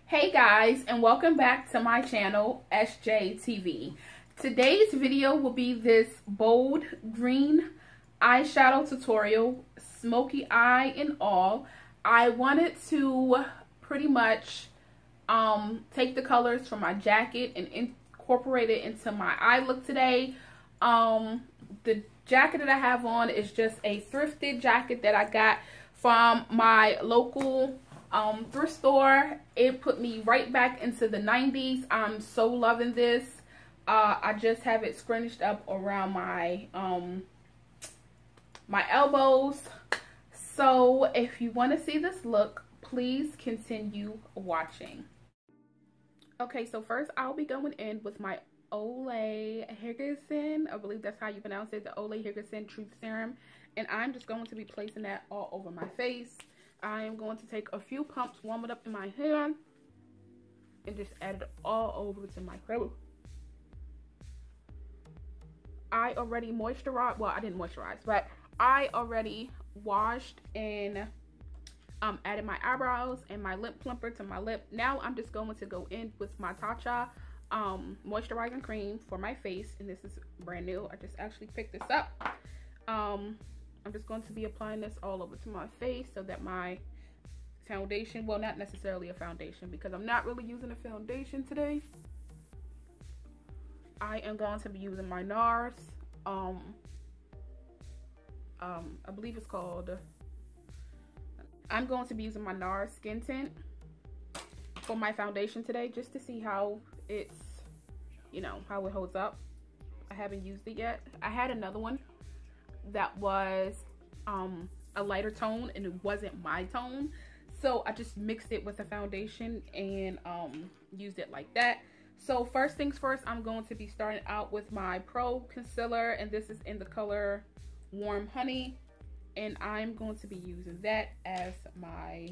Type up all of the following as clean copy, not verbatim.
Hey guys, and welcome back to my channel, SJTV. Today's video will be this bold green eyeshadow tutorial, smoky eye and all. I wanted to pretty much take the colors from my jacket and incorporate it into my eye look today. The jacket that I have on is just a thrifted jacket that I got from my local thrift store. It put me right back into the 90s. I'm so loving this. I just have it scrunched up around my my elbows. So if you want to see this look, please continue watching. Okay, so first I'll be going in with my Olay Higginson, I believe that's how you pronounce it, the Olay Higginson Truth Serum, and I'm just going to be placing that all over my face. I am going to take a few pumps, warm it up in my hand, and just add it all over to my face. I already moisturized, well, I didn't moisturize, but I already washed and added my eyebrows and my lip plumper to my lip. Now I'm just going to go in with my Tatcha moisturizing cream for my face, and this is brand new. I just actually picked this up. I'm just going to be applying this all over to my face so that my foundation, well, not necessarily a foundation because I'm not really using a foundation today. I am going to be using my NARS, I believe it's called, I'm going to be using my NARS Skin Tint for my foundation today, just to see how it's, you know, how it holds up. I haven't used it yet. I had another one that was a lighter tone and it wasn't my tone, so I just mixed it with the foundation and used it like that. So first things first, I'm going to be starting out with my Pro Concealer, and this is in the color Warm Honey, and I'm going to be using that as my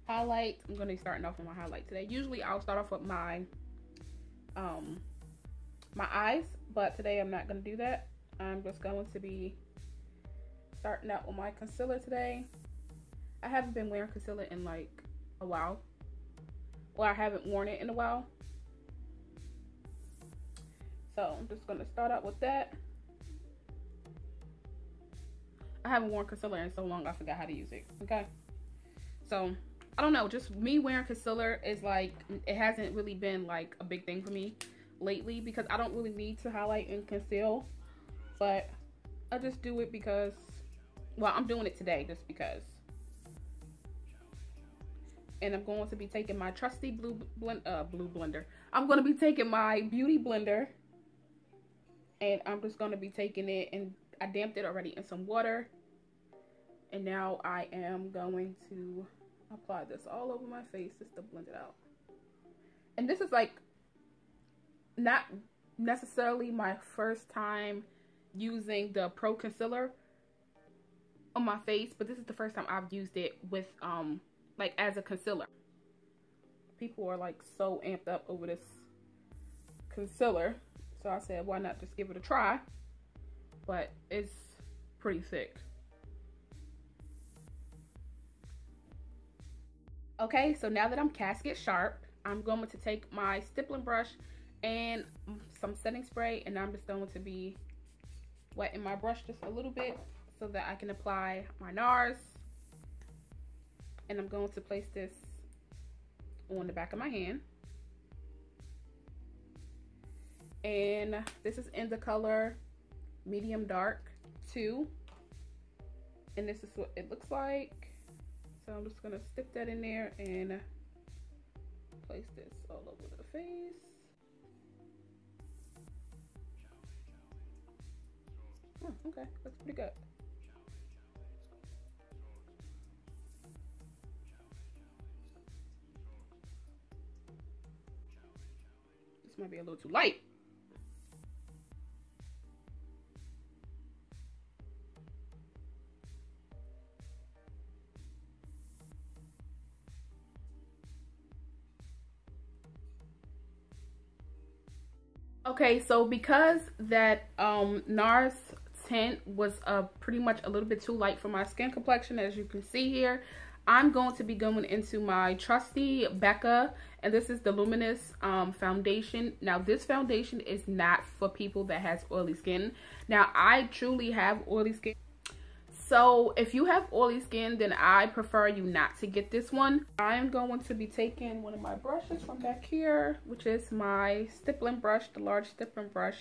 highlight. I'm going to be starting off with my highlight today. Usually I'll start off with my my eyes, but today I'm not going to do that. I'm just going to be starting out with my concealer today. I haven't been wearing concealer in like a while. Well, I haven't worn it in a while. So I'm just going to start out with that. I haven't worn concealer in so long I forgot how to use it. Okay. So I don't know, just me wearing concealer is like, it hasn't really been like a big thing for me lately because I don't really need to highlight and conceal, but I just do it because, well, I'm doing it today just because. And I'm going to be taking my trusty blue blender. I'm going to be taking my beauty blender, and I'm just going to be taking it, and I damped it already in some water, and now I am going to apply this all over my face just to blend it out. And this is like not necessarily my first time using the Pro Concealer on my face, but this is the first time I've used it with like as a concealer. People are like so amped up over this concealer, so I said why not just give it a try. But it's pretty thick. Okay, so now that I'm casket sharp, I'm going to take my stippling brush and some setting spray, and I'm just going to be wetting my brush just a little bit so that I can apply my NARS. And I'm going to place this on the back of my hand. And this is in the color Medium Dark 2. And this is what it looks like. So I'm just gonna stick that in there and place this all over the face. Oh, okay, that's pretty good. This might be a little too light. Okay, so because that NARS tint was pretty much a little bit too light for my skin complexion, as you can see here, I'm going to be going into my trusty Becca, and this is the Luminous foundation. Now, this foundation is not for people that has oily skin. Now, I truly have oily skin. So, if you have oily skin, then I prefer you not to get this one. I'm going to be taking one of my brushes from back here, which is my stippling brush, the large stippling brush.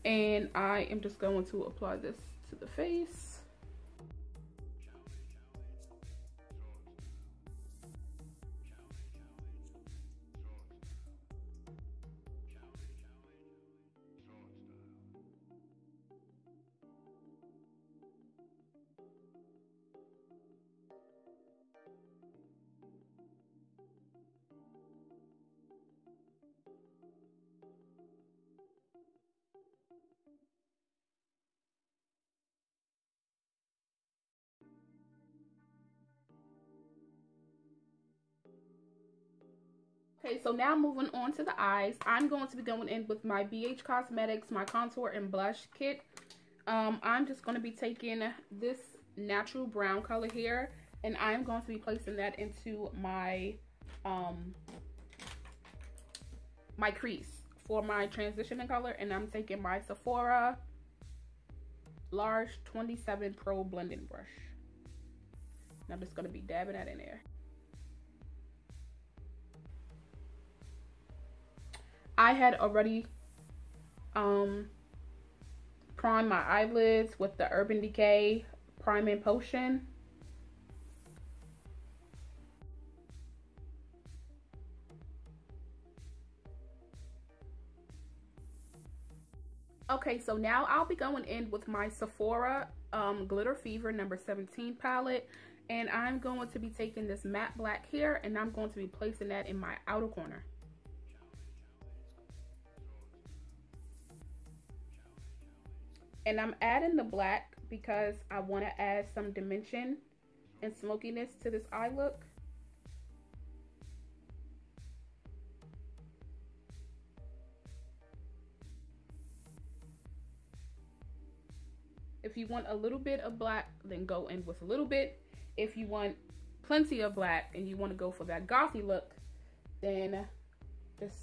And I am just going to apply this to the face. Okay, so now moving on to the eyes, I'm going to be going in with my BH Cosmetics, my contour and blush kit. I'm just going to be taking this natural brown color here, and I'm going to be placing that into my my crease for my transitioning color, and I'm taking my Sephora large 27 Pro blending brush. And I'm just going to be dabbing that in there. I had already primed my eyelids with the Urban Decay Priming Potion. Okay, so now I'll be going in with my Sephora Glitter Fever number 17 palette. And I'm going to be taking this matte black here, and I'm going to be placing that in my outer corner. And I'm adding the black because I want to add some dimension and smokiness to this eye look. If you want a little bit of black, then go in with a little bit. If you want plenty of black and you want to go for that gothy look, then just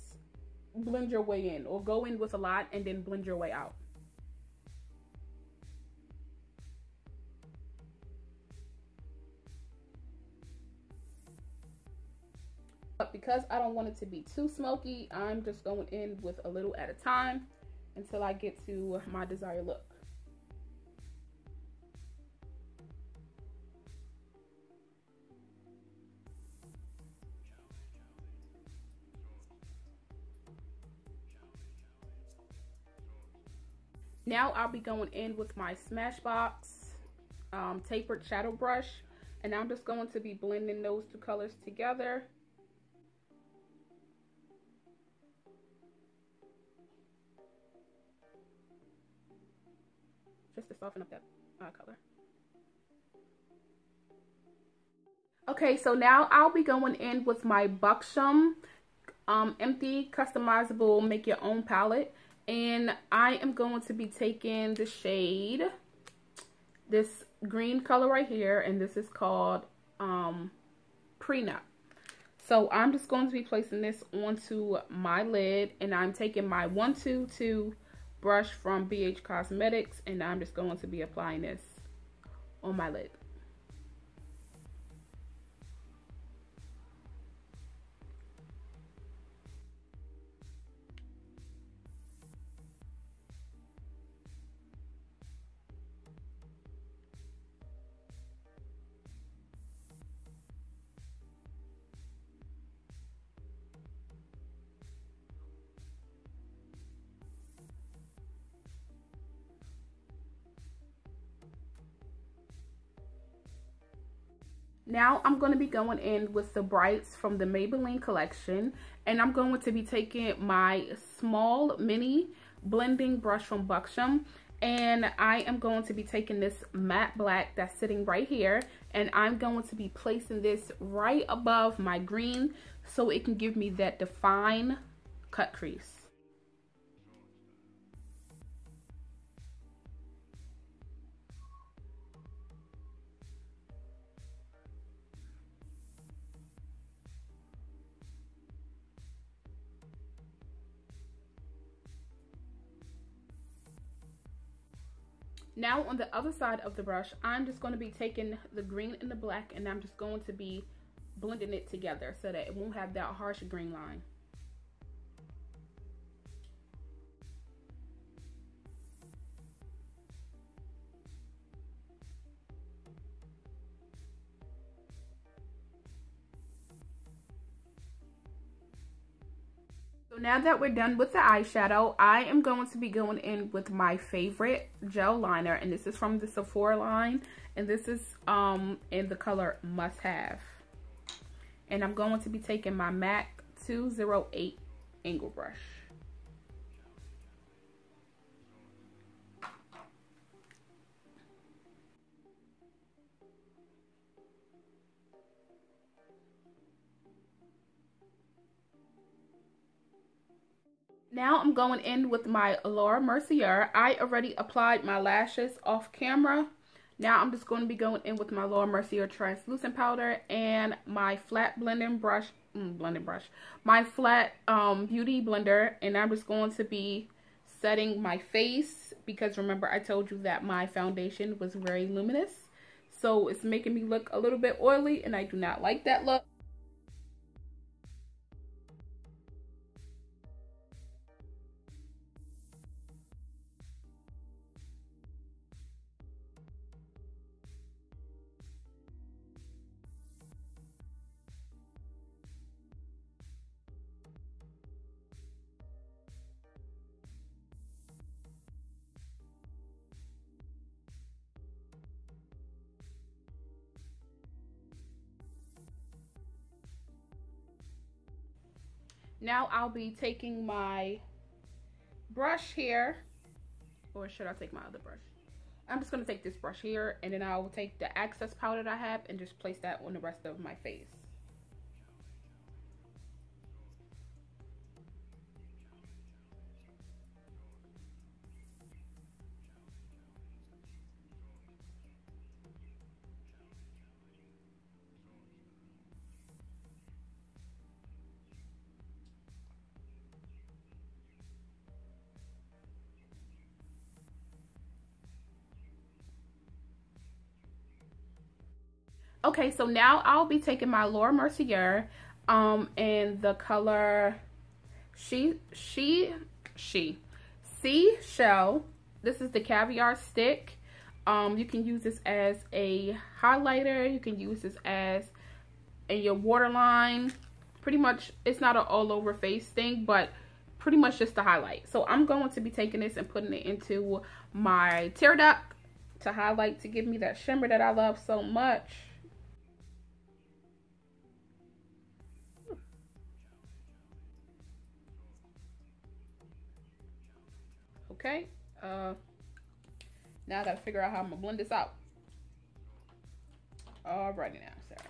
blend your way in, or go in with a lot and then blend your way out. But because I don't want it to be too smoky, I'm just going in with a little at a time until I get to my desired look. Now I'll be going in with my Smashbox tapered shadow brush, and I'm just going to be blending those two colors together. Just to soften up that eye color. Okay, so now I'll be going in with my Buxom empty customizable make your own palette. And I am going to be taking the shade, this green color right here, and this is called Prenup. So I'm just going to be placing this onto my lid, and I'm taking my 122 brush from BH Cosmetics, and I'm just going to be applying this on my lid. Now I'm going to be going in with the Brights from the Maybelline collection, and I'm going to be taking my small mini blending brush from Buxom, and I am going to be taking this matte black that's sitting right here, and I'm going to be placing this right above my green so it can give me that defined cut crease. Now on the other side of the brush, I'm just going to be taking the green and the black, and I'm just going to be blending it together so that it won't have that harsh green line. So now that we're done with the eyeshadow, I am going to be going in with my favorite gel liner, and this is from the Sephora line, and this is in the color Must Have. And I'm going to be taking my MAC 208 angle brush. Now I'm going in with my Laura Mercier. I already applied my lashes off camera. Now I'm just going to be going in with my Laura Mercier translucent powder and my flat blending brush, my flat beauty blender, and I'm just going to be setting my face because remember I told you that my foundation was very luminous, so it's making me look a little bit oily, and I do not like that look. Now I'll be taking my brush here, or should I take my other brush? I'm just going to take this brush here, and then I'll take the access powder that I have and just place that on the rest of my face. Okay, so now I'll be taking my Laura Mercier in the color Seashell. This is the Caviar Stick. You can use this as a highlighter. You can use this as in your waterline. Pretty much, it's not an all over face thing, but pretty much just a highlight. So I'm going to be taking this and putting it into my tear duct to highlight, to give me that shimmer that I love so much. Okay, now I gotta figure out how I'm gonna blend this out. Alrighty now, Sarah.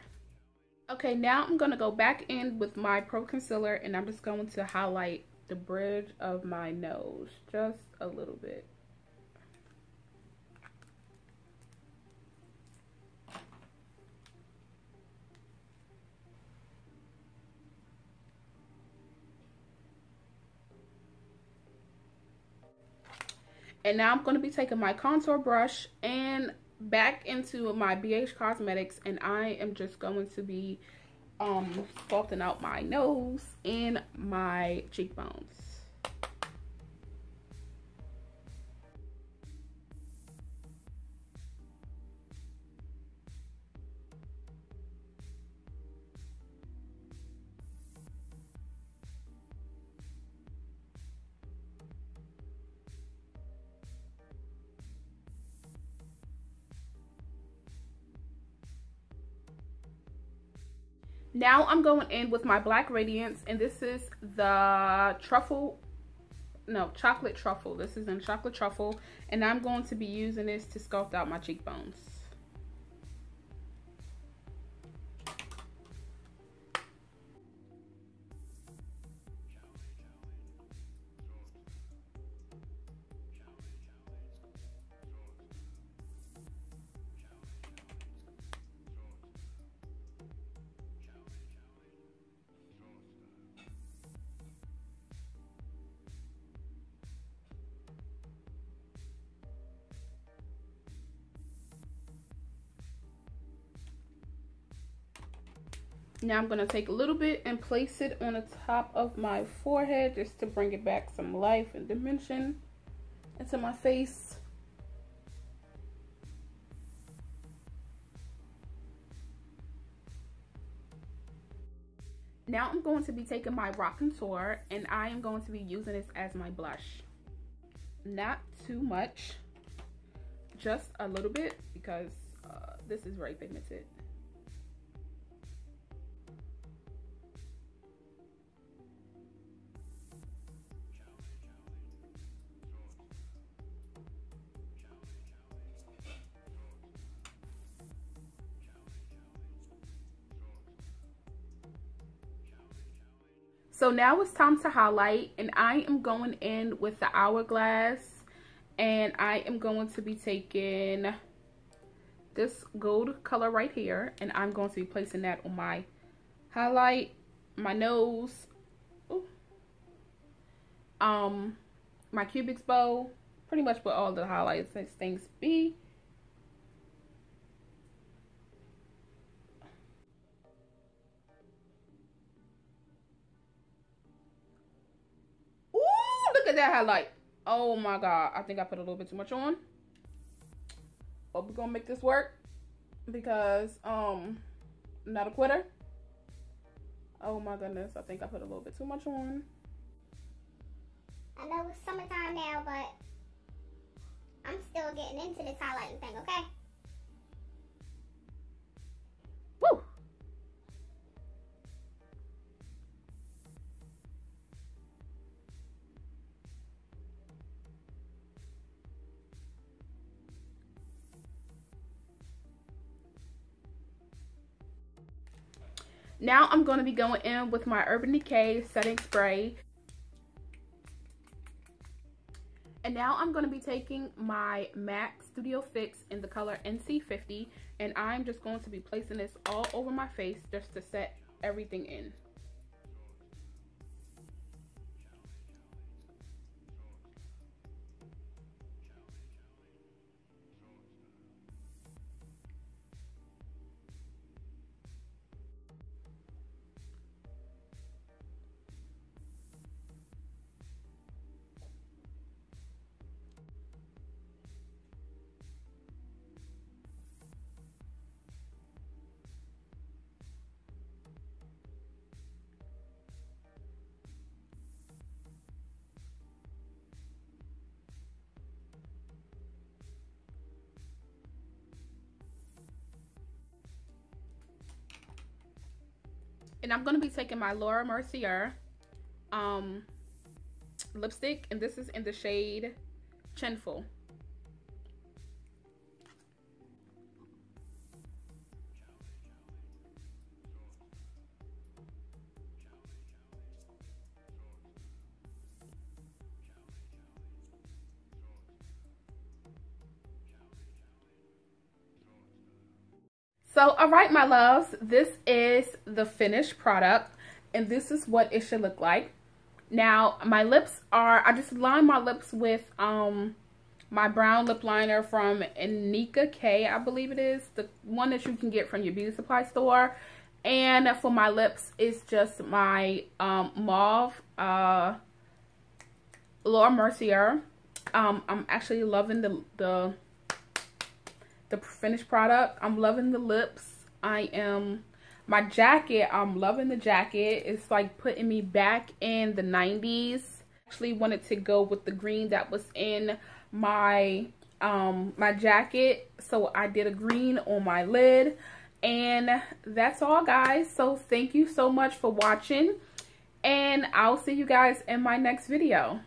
Okay, now I'm gonna go back in with my Pro Concealer, and I'm just going to highlight the bridge of my nose just a little bit. And now I'm going to be taking my contour brush and back into my BH Cosmetics, and I am just going to be sculpting out my nose and my cheekbones. Now I'm going in with my Black Radiance, and this is the chocolate truffle. This is in chocolate truffle, and I'm going to be using this to sculpt out my cheekbones. Now I'm going to take a little bit and place it on the top of my forehead just to bring it back some life and dimension into my face. Now I'm going to be taking my Rock Contour and I am going to be using this as my blush. Not too much, just a little bit because this is very pigmented. So now it's time to highlight, and I am going in with the Hourglass, and I am going to be taking this gold color right here, and I'm going to be placing that on my highlight, my nose, my cubic's bow, pretty much where all the highlights and things be. Look at that highlight. Oh my god, I think I put a little bit too much on, but we're gonna make this work because I'm not a quitter. Oh my goodness, I think I put a little bit too much on. I know it's summertime now, but I'm still getting into this highlighting thing, okay? Woo! Now I'm going to be going in with my Urban Decay setting spray. And now I'm going to be taking my MAC Studio Fix in the color NC50. And I'm just going to be placing this all over my face just to set everything in. And I'm going to be taking my Laura Mercier lipstick, and this is in the shade Chinful. So, all right, my loves, this is the finished product, and this is what it should look like. Now, my lips are, I just lined my lips with my brown lip liner from Anika K, I believe it is, the one that you can get from your beauty supply store. And for my lips, it's just my mauve Laura Mercier. I'm actually loving the finished product. I'm loving the lips. My jacket, I'm loving the jacket. It's like putting me back in the 90s. Actually wanted to go with the green that was in my my jacket, so I did a green on my lid. And that's all, guys. So thank you so much for watching, and I'll see you guys in my next video.